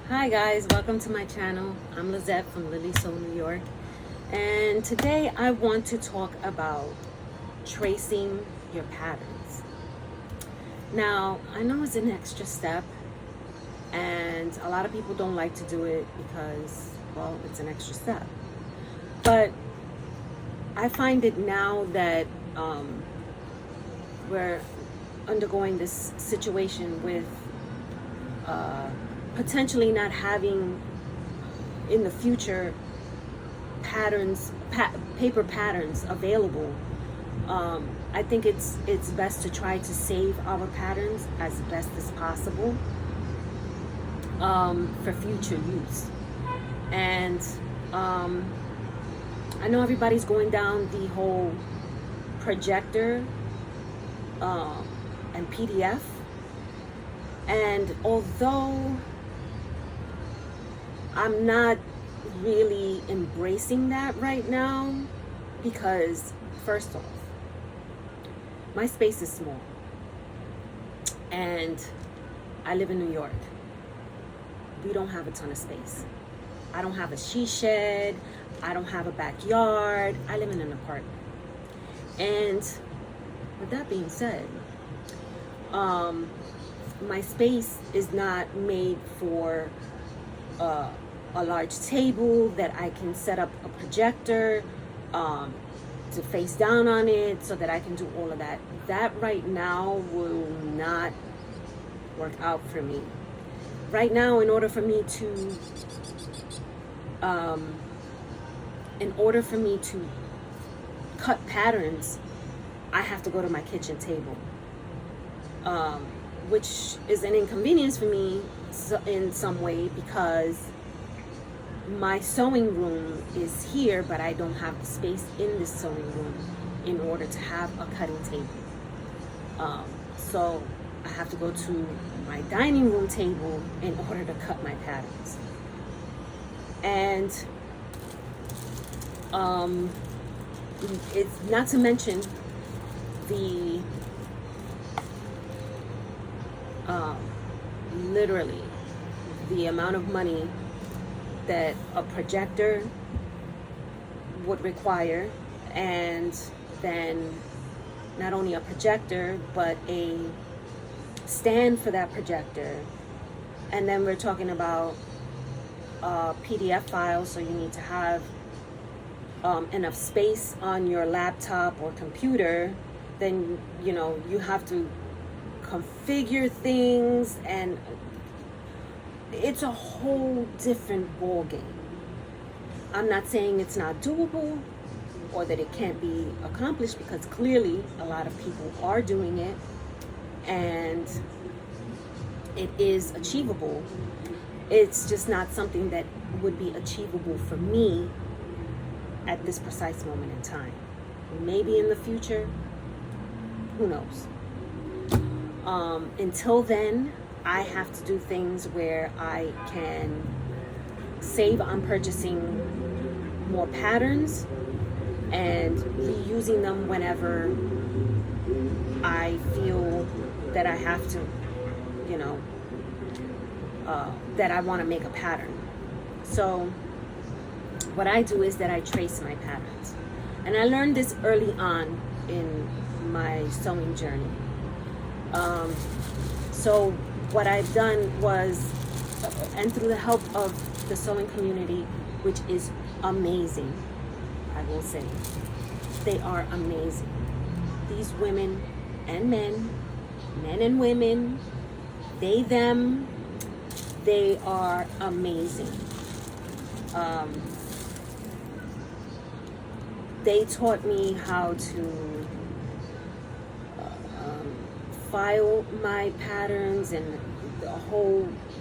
Hi guys, welcome to my channel. I'm Lizette from Lily Soul New York, and today I want to talk about tracing your patterns. Now, I know it's an extra step, and a lot of people don't like to do it because, well, it's an extra step. But I find it now that we're undergoing this situation with potentially not having in the future paper patterns available. I think it's best to try to save our patterns as best as possible for future use. And I know everybody's going down the whole projector and PDF, and although I'm not really embracing that right now, because first off, my space is small and I live in New York. We don't have a ton of space. I don't have a she shed. I don't have a backyard. I live in an apartment. And with that being said, my space is not made for a large table that I can set up a projector to face down on it so that I can do all of that. That right now will not work out for me. Right now, in order for me to cut patterns, I have to go to my kitchen table, which is an inconvenience for me in some way, because my sewing room is here, but I don't have the space in the sewing room in order to have a cutting table. So I have to go to my dining room table in order to cut my patterns. And it's not to mention the literally the amount of money that a projector would require, and then not only a projector but a stand for that projector, and then we're talking about PDF files, so you need to have enough space on your laptop or computer. Then you have to configure things, and it's a whole different ball game. I'm not saying it's not doable or that it can't be accomplished, because clearly a lot of people are doing it and it is achievable. It's just not something that would be achievable for me at this precise moment in time. Maybe in the future, who knows? Until then, I have to do things where I can save on purchasing more patterns and reusing them whenever I feel that I have to, that I want to make a pattern. So what I do is that I trace my patterns. And I learned this early on in my sewing journey. So what I've done was, and through the help of the sewing community, which is amazing, I will say, they are amazing. These women and men and women, they, them, they are amazing. They taught me how to file my patterns, and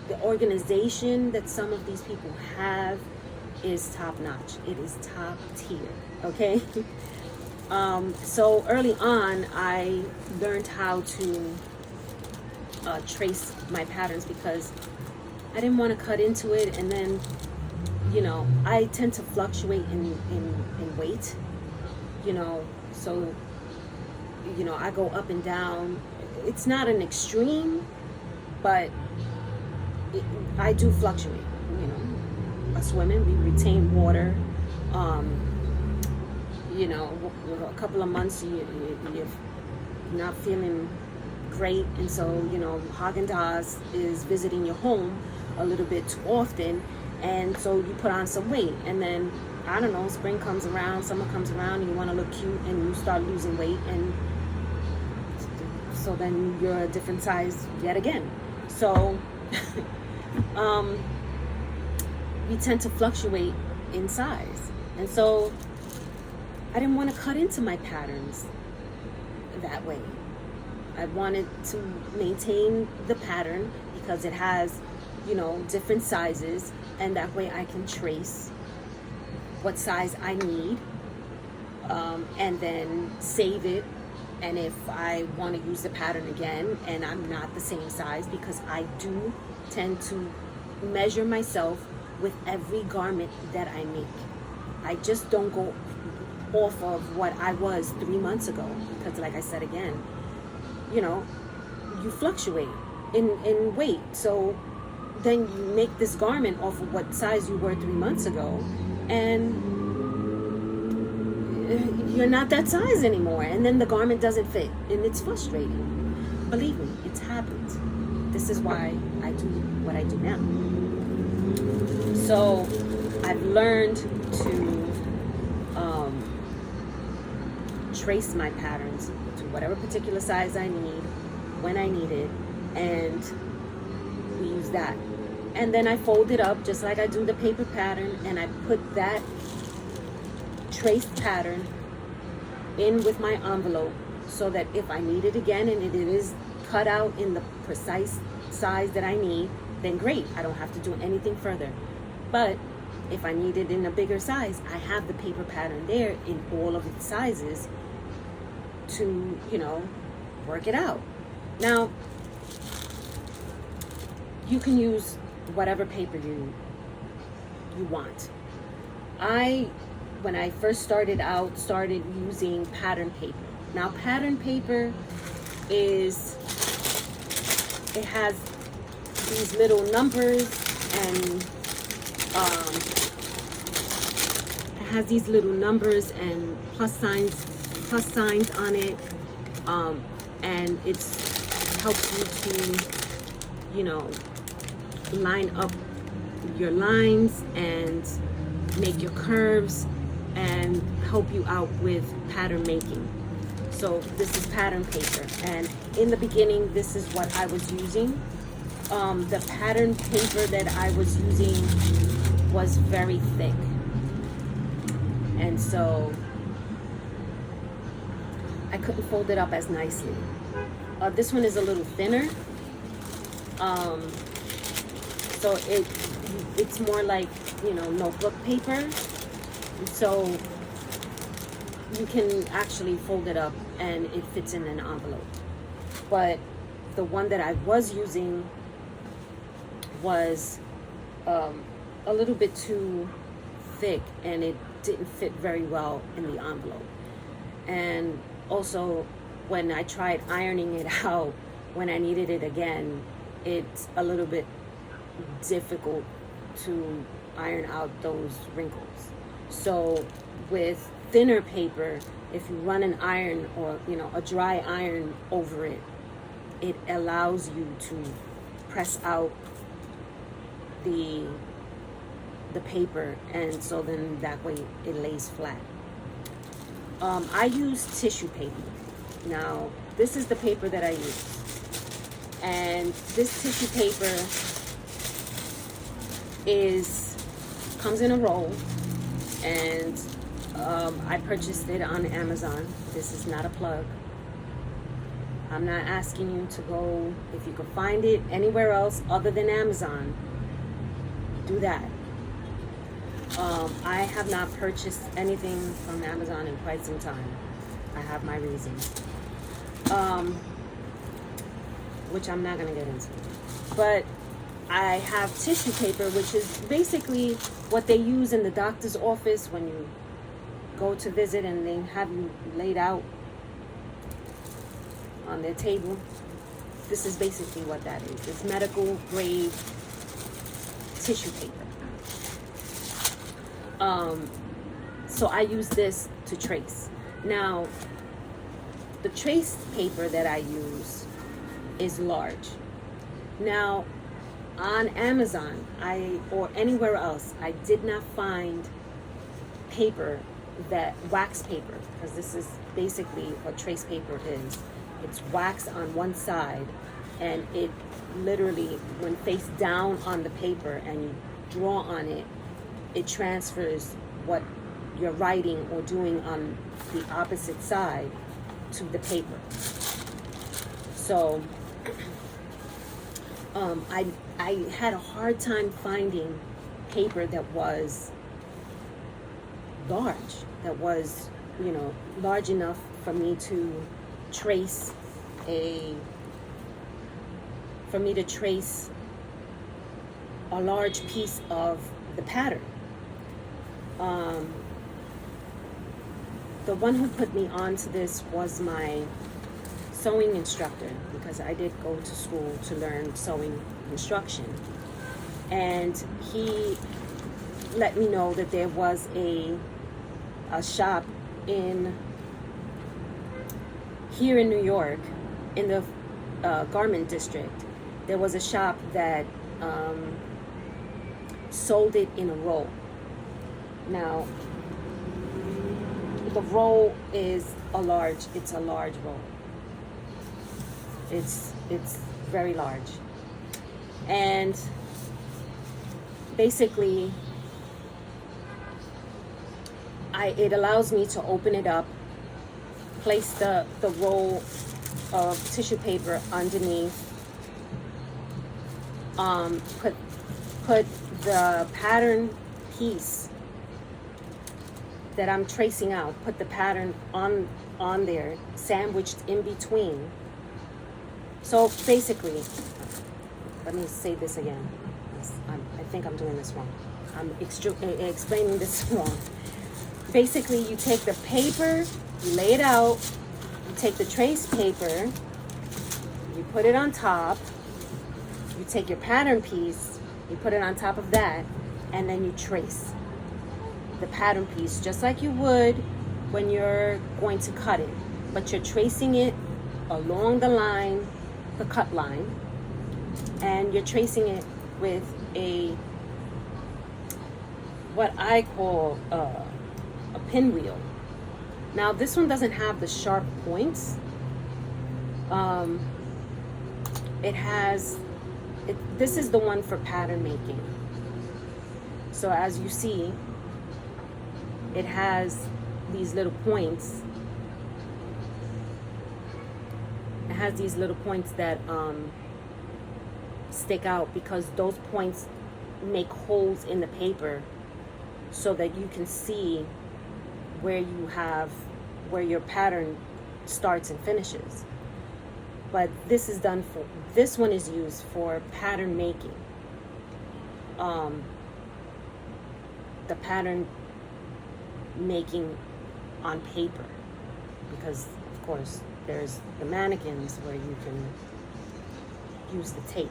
the organization that some of these people have is top notch. It is top tier, okay? So early on, I learned how to trace my patterns, because I didn't want to cut into it, and then I tend to fluctuate in weight, so I go up and down. It's not an extreme, but I do fluctuate. Us women, we retain water. A couple of months you're not feeling great, and so Haagen-Dazs is visiting your home a little bit too often, and so you put on some weight, and then I don't know, spring comes around, summer comes around, and you want to look cute, and you start losing weight, and so then you're a different size yet again. So we tend to fluctuate in size, and so I didn't want to cut into my patterns that way. I wanted to maintain the pattern because it has, different sizes, and that way I can trace what size I need, and then save it. And if I want to use the pattern again and I'm not the same size, because I do tend to measure myself with every garment that I make. I just don't go off of what I was 3 months ago, because like I said again, you fluctuate in weight. So then you make this garment off of what size you were 3 months ago, and you're not that size anymore, and then the garment doesn't fit, and it's frustrating. Believe me, it's happened. This is why I do what I do now. So I've learned to trace my patterns to whatever particular size I need, when I need it, and we use that. And then I fold it up just like I do the paper pattern, and I put that traced pattern in with my envelope, so that if I need it again and it is cut out in the precise size that I need, then great, I don't have to do anything further. But if I need it in a bigger size, I have the paper pattern there in all of its sizes to, work it out. Now, you can use whatever paper you want. When I first started using pattern paper. Now, pattern paper it has these little numbers, and plus signs on it, and it helps you to, line up your lines and make your curves and help you out with pattern making. So this is pattern paper, and in the beginning this is what I was using. The pattern paper that I was using was very thick, and so I couldn't fold it up as nicely. This one is a little thinner, so it's more like notebook paper, so you can actually fold it up and it fits in an envelope. But the one that I was using was a little bit too thick, and it didn't fit very well in the envelope. And also, when I tried ironing it out, when I needed it again, it's a little bit difficult to iron out those wrinkles. So with thinner paper, if you run an iron or a dry iron over it, it allows you to press out the paper, and so then that way it lays flat. I use tissue paper. Now, this is the paper that I use, and this tissue paper comes in a roll, and I purchased it on Amazon. This is not a plug. I'm not asking you to go, if you can find it anywhere else other than Amazon, do that. I have not purchased anything from Amazon in quite some time. I have my reasons, which I'm not going to get into. But I have tissue paper, which is basically what they use in the doctor's office when you go to visit and they have you laid out on their table. This is basically what that is. It's medical grade tissue paper. So I use this to trace. Now, the trace paper that I use is large. Now, on Amazon, or anywhere else, I did not find paper wax paper, because this is basically what trace paper is. It's wax on one side, and it literally, when face down on the paper and you draw on it, it transfers what you're writing or doing on the opposite side to the paper. So I had a hard time finding paper that was large, that was, large enough for me to trace a large piece of the pattern. The one who put me onto this was my sewing instructor, because I did go to school to learn sewing instruction, and he let me know that there was a shop here in New York, in the garment district. There was a shop that sold it in a roll. Now, the roll is a large roll. It's very large. And basically, it allows me to open it up, place the roll of tissue paper underneath, put the pattern piece that I'm tracing out, put the pattern on there, sandwiched in between. So basically, let me say this again. I think I'm doing this wrong. I'm explaining this wrong. Basically, you take the paper, you lay it out, you take the trace paper, you put it on top, you take your pattern piece, you put it on top of that, and then you trace the pattern piece just like you would when you're going to cut it. But you're tracing it along the line, the cut line, and you're tracing it with what I call a pinwheel. Now, this one doesn't have the sharp points. This is the one for pattern making. So as you see, it has these little points. It has these little points that stick out, because those points make holes in the paper so that you can see where your pattern starts and finishes. But this one is used for pattern making. The pattern making on paper, because of course there's the mannequins where you can use the tape.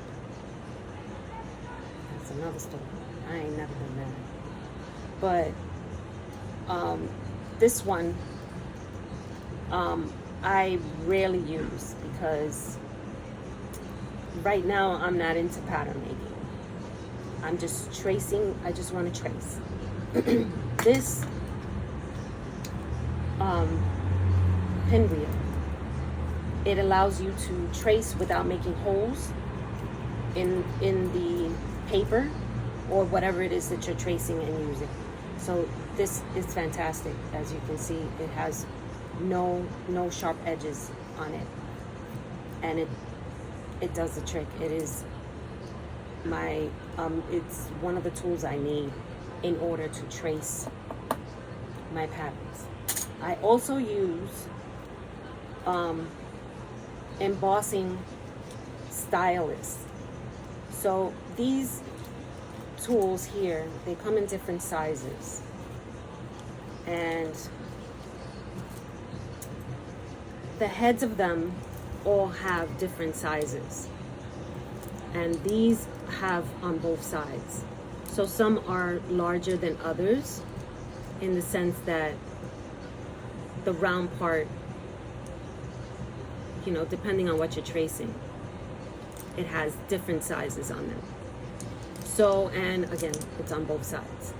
That's another story. I ain't never done that. But this one I rarely use, because right now I'm not into pattern making. I'm just tracing. I just want to trace. This pinwheel, it allows you to trace without making holes in the paper or whatever it is that you're tracing and using. So this is fantastic. As you can see, it has no sharp edges on it, and it does the trick. It is my it's one of the tools I need in order to trace my patterns. I also use embossing stylus. So these tools here, they come in different sizes, and the heads of them, all have different sizes, and these have on both sides. So some are larger than others, in the sense that the round part, you know, depending on what you're tracing, it has different sizes on them. So, and again, it's on both sides.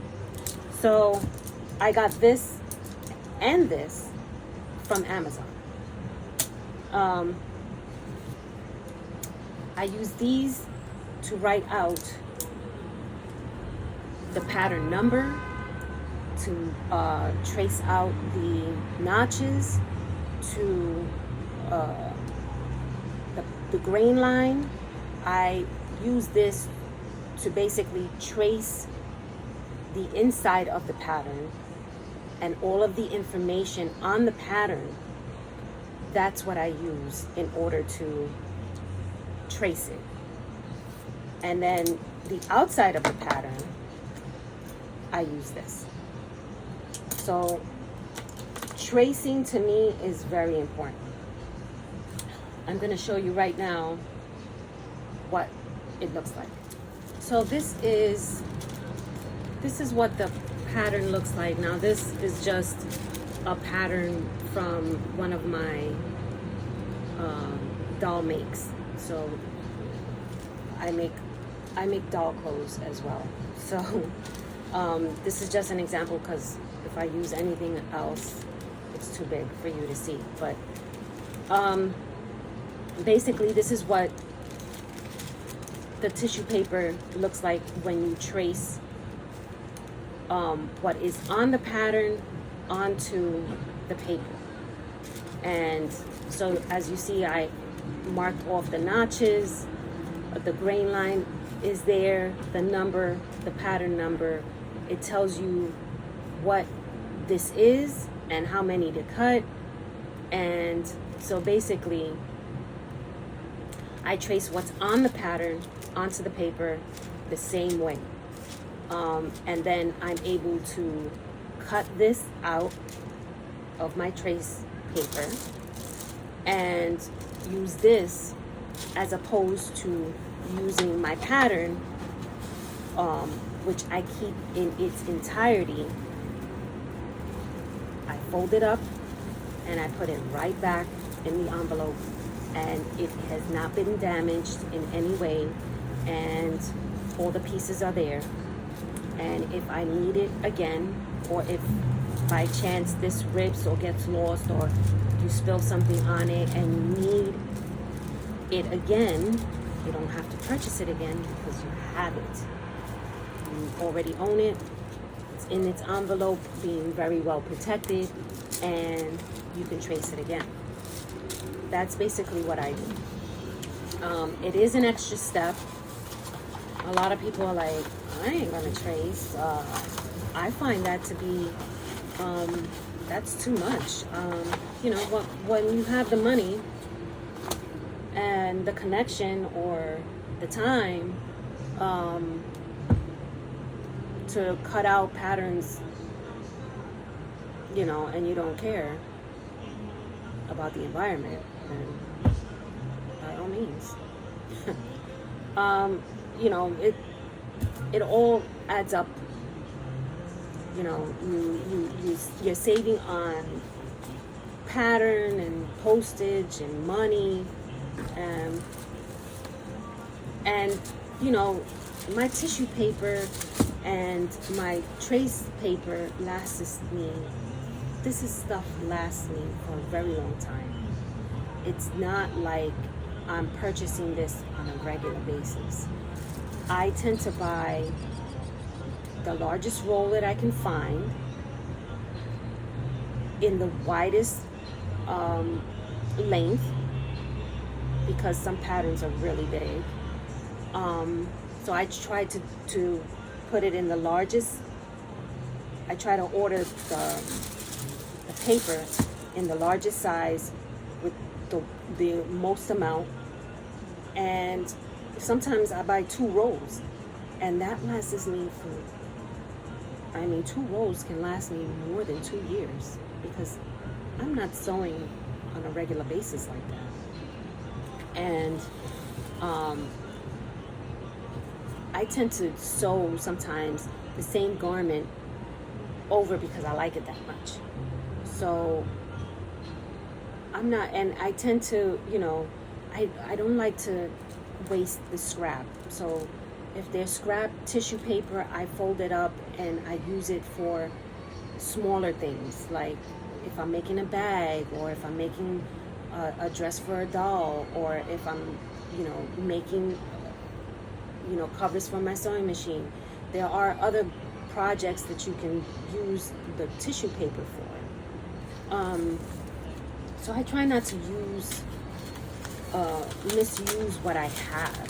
So I got this and this from Amazon. I use these to write out the pattern number, to trace out the notches, to the grain line. I use this to basically trace the inside of the pattern, and all of the information on the pattern. That's what I use in order to trace it. And then the outside of the pattern, I use this. So tracing to me is very important. I'm going to show you right now what it looks like. So this is what the pattern looks like. Now this is just a pattern from one of my doll makes. So I make doll clothes as well. So this is just an example, because if I use anything else, it's too big for you to see. But basically, this is what the tissue paper looks like when you trace what is on the pattern onto the paper. And so as you see, I marked off the notches, the grain line is there, the number, the pattern number. It tells you what this is and how many to cut. And so basically, I trace what's on the pattern onto the paper the same way. And then I'm able to cut this out of my trace paper and use this as opposed to using my pattern, which I keep in its entirety. I fold it up and I put it right back in the envelope, and it has not been damaged in any way, and all the pieces are there. And if I need it again, or if by chance this rips or gets lost, or you spill something on it and you need it again, you don't have to purchase it again because you have it. You already own it. It's in its envelope, being very well protected, and you can trace it again. That's basically what I do. It is an extra step. A lot of people are like, I ain't gonna trace. I find that to be, that's too much. You know, when you have the money and the connection or the time to cut out patterns, you know, and you don't care about the environment, then by all means. You know, it all adds up. You know, you're saving on pattern and postage and money, and you know, my tissue paper and my trace paper lasts me. This is stuff lasts me for a very long time. It's not like I'm purchasing this on a regular basis. I tend to buy the largest roll that I can find in the widest length, because some patterns are really big. So I try to put it in the largest. I try to order the paper in the largest size with the most amount, and sometimes I buy 2 rolls, and that lasts me for, I mean, 2 rolls can last me more than 2 years, because I'm not sewing on a regular basis like that. And I tend to sew sometimes the same garment over because I like it that much. So I'm not, and I tend to, I don't like to waste the scrap. So if there's scrap tissue paper, I fold it up and I use it for smaller things, like if I'm making a bag, or if I'm making a dress for a doll, or if I'm making covers for my sewing machine. There are other projects that you can use the tissue paper for. So I try not to misuse what I have.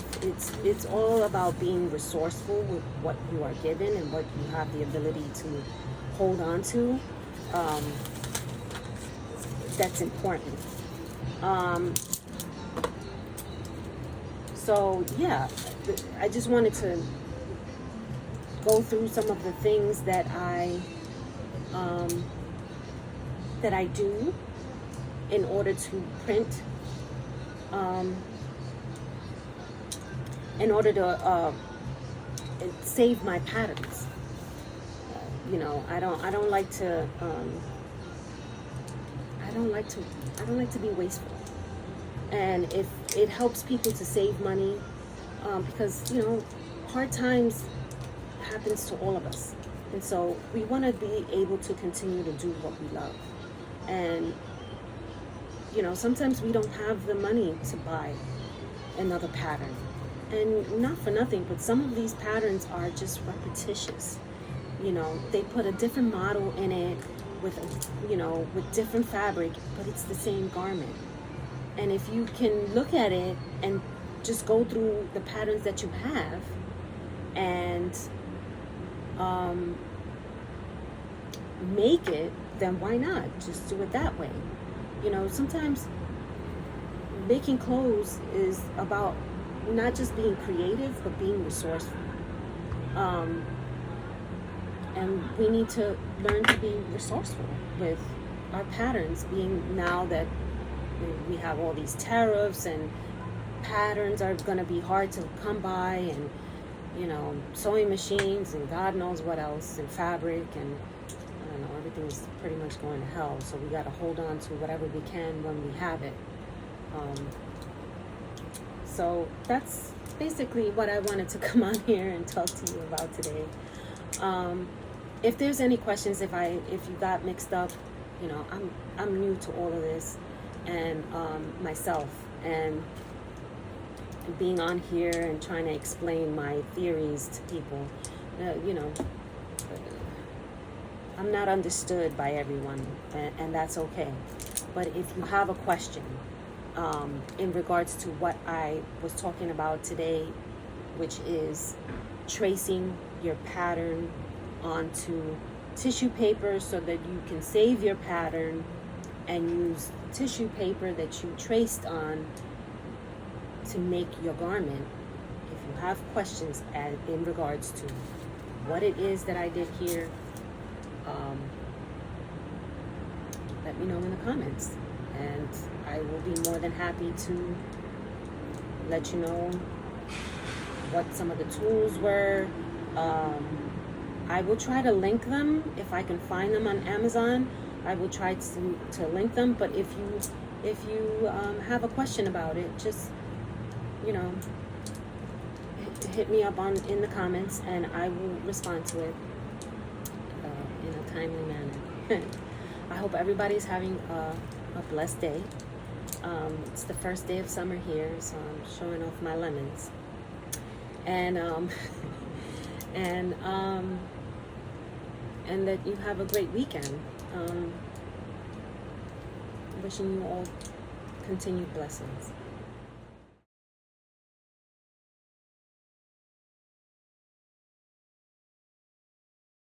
It's all about being resourceful with what you are given and what you have the ability to hold on to. That's important. So yeah, I just wanted to go through some of the things that I do in order to print, in order to save my patterns. I don't like to be wasteful. And if it helps people to save money, because hard times happens to all of us, and so we want to be able to continue to do what we love. And sometimes we don't have the money to buy another pattern, and not for nothing, but some of these patterns are just repetitious. They put a different model in it with with different fabric, but it's the same garment. And if you can look at it and just go through the patterns that you have and make it, then why not just do it that way? Sometimes making clothes is about not just being creative, but being resourceful. And we need to learn to be resourceful with our patterns, being now that we have all these tariffs and patterns are going to be hard to come by, and sewing machines and God knows what else, and fabric, and I don't know, everything's pretty much going to hell. So we got to hold on to whatever we can when we have it. So that's basically what I wanted to come on here and talk to you about today. If there's any questions, if you got mixed up, I'm new to all of this, and myself, and being on here and trying to explain my theories to people, I'm not understood by everyone, and that's okay. But if you have a question in regards to what I was talking about today, which is tracing your pattern onto tissue paper so that you can save your pattern and use tissue paper that you traced on to make your garment. If you have questions in regards to what it is that I did here, let me know in the comments, and I will be more than happy to let you know what some of the tools were. I will try to link them if I can find them on Amazon. I will try to link them. But if you have a question about it, just hit me up in the comments, and I will respond to it in a timely manner. I hope everybody's having a blessed day. It's the first day of summer here, so I'm showing off my lemons. And and that you have a great weekend. Wishing you all continued blessings.